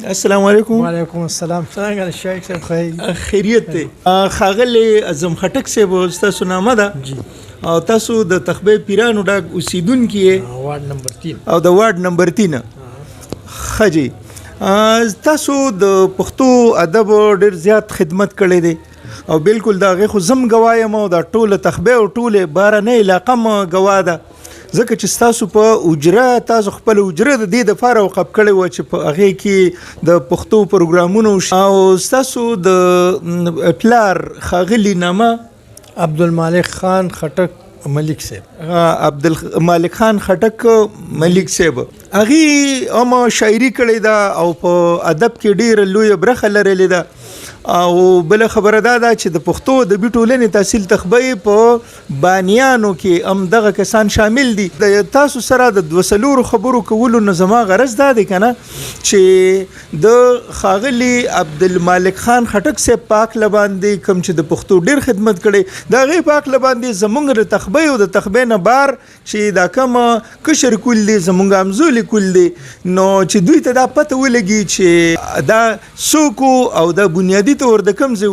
السلام علیکم. وعلیکم السلام. څنګه شیخ صاحب خیریت دی. ښاغلی اعظم خټک صاحب ستاسو نامه ده جی او تاسو د تخبې پیرانو ډاګ اوسیدونکي یې وارډ نمبر 3 او د وارډ نمبر 3 ښه جی. تاسو د پښتو ادب ډېر زیات خدمت کړی دی او بالکل د هغې خو زم ګواه یم او دا ټوله تخبې او ټولې بهرنۍ علاقه م ګواه ده ځکه چې ستاسو په اجره تاسو خپل اجره د دې دپاره وقف کړی وه چې په هغې کې د پښتو پروګرامونو او ستاسو د پلار ښاغلي نامه عبدالمالک خان خټک ملک صاحب عبدالمالک خان خټک ملک صاحب هغې هم شاعري کړې ده او په ادب کې ډېره لویه برخه لرلې ده او بله خبره دا ده چې د پښتو ادبي ټولنې تحصیل تخبې په بانیانو کې هم دغه کسان شامل دي. د تاسو سره د 2 خبرو کولو نه زما غرض دا دی که نه چې د ښاغلي عبدالمالک خان خټک صاحب په هکله باندې کوم چې د پښتو ډېر خدمت کړی د هغې په هکله باندې زموږ د تخبې او د تخبې نه بار چې دا کوم کشر کول دی زموږ همزولي کول دی نو چې دوی ته دا پته ولګي چې دا څوک او دا بنیادي طور د کوم ځای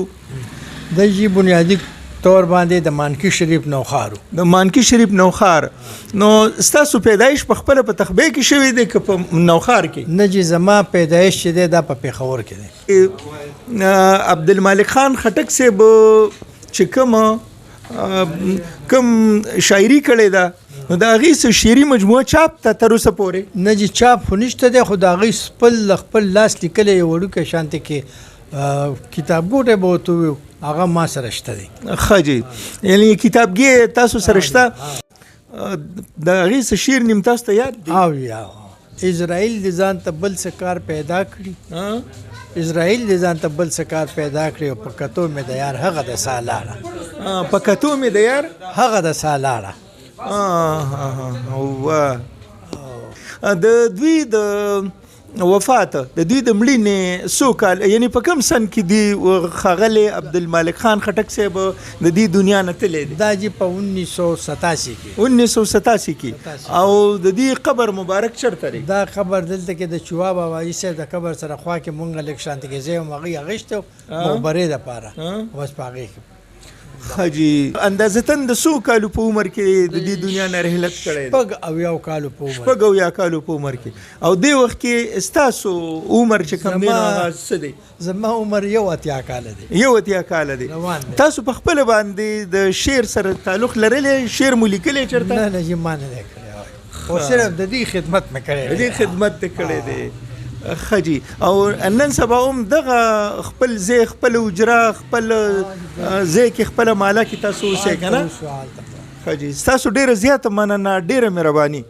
د جی بنیادي طور باندې د مانکی شریف نوخار د مانکی شریف نوخار. نو ستاسو پیدایش په خپله په تخبې کې شوی دی که په نوخار کې؟ نه جی زما پیدایش چې دی دا په پېښور کې دی. عبدالمالک خان خټک صاحب چې کوم شاعري کړې ده نو د هغې څه شعري مجموعه چاپ ته تر اوسه پورې؟ نه جی چاپ خو نشته دی خو د هغې خپل لاس لیکلی یو وړوکی شانتې کې کتابګوټی به ورته وویو هغه ما سره شته دی. ښه جی یعنې کتابګي تاسو سره شته. د هغې څه شعر نیم تاسو ته یاد دی؟ او یا اسرائیل د ځان ته بل څه کار پیدا کړي اسرائیل د ځان ته بل څه کار پیدا کړي او په کتو مې د یار هغه د سا لاړه په کتو مې د یار هغه د سا لاړه. د دوی د وفات د دوی د مړینې څو کال یعنی په کوم سن کې دی ښاغلی عبدالمالک خان خټک صاحب د دې دنیا نه تللی دی؟ دا جی په 1987 کې 1987 کې. او د دې قبر مبارک چېرته دی؟ دا قبر دلته کې د چواب بابایي صاحب د قبر سره خوا کې مونږ لږ شانتې کې ځای هم هغې اخیستی و مقبرې دپاره بس په هغې کې. ښه جي. اندازتاً د څو کالو په عمر کې د دې دنیا نه رحلت کړی دی؟ 6 کالو په عمر. 6 کالو په عمر کې. او دې وخت کې ستاسو عمر چې کوم دی هغه څه دی؟ زما عمر 81 کاله دی. 81 کاله دی. تاسو په خپله باندې د شعر سره تعلق لرلی؟ شعر مو لیکلی چېرته؟ نه جي ما نه دی کړی خو صرف د دې خدمت مې کړی دی. د دې خدمت دې کړی دی. ښه جي. او نن سبا هم دغه خپل ځای خپل اجره خپل ځای کې خپله ماله کې تاسو اوسئ که نه؟ ښه جي. ستاسو ډېره زیاته مننه ډېره مهرباني.